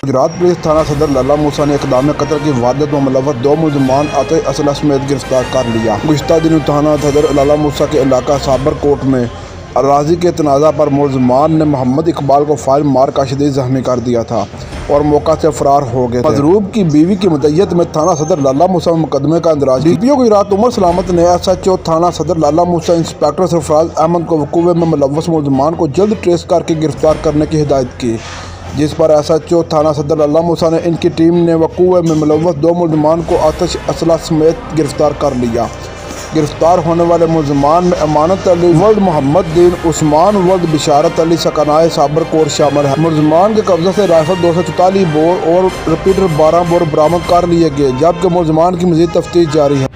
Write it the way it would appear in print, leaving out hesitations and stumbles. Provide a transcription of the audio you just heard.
Gujarat police थाना सदर लाला मूसा ने इक़दाम कत्ल की वारदात में मुलव्वस 2 मुलजमान आते असला समेत गिरफ्तार कर लिया। गुज़िश्ता दिनों थाना सदर लाला मूसा के इलाका साबर कोट में अराजी के तनाज़ा पर मुलजमान ने मोहम्मद इकबाल को फायर मार का शदीद ज़ख्मी कर दिया था और मौका से फरार हो गए। मजरूब की बीवी की मुद्दत में थाना सदर लाला मूसा में मुकदमे का इंदराज। DPO गुजरात उमर सलामत ने SHO थाना सदर लाला मूसा इंस्पेक्टर सरफराज अहमद को वकूवे में मुलव्वस मुलजमान को जल्द ट्रेस करके गिरफ्तार करने की हिदायत की, जिस पर SHO थाना सदर लाला मूसा ने इनकी टीम ने वकूवे में मुलव्वस 2 मुलजमान को आतिश असला समेत गिरफ्तार कर लिया। गिरफ्तार होने वाले मुलजमान में अमानत अली वल्द मोहम्मद दीन उस्मान वल्द बिशारत अली सकनाए साबर कोट शामिल है। मुलजमान के कब्जे से राइफल 244 बोर और रिपीटर 12 बोर बरामद कर लिए गए, जबकि मुलजमान की मज़ीद तफ्तीश जारी है।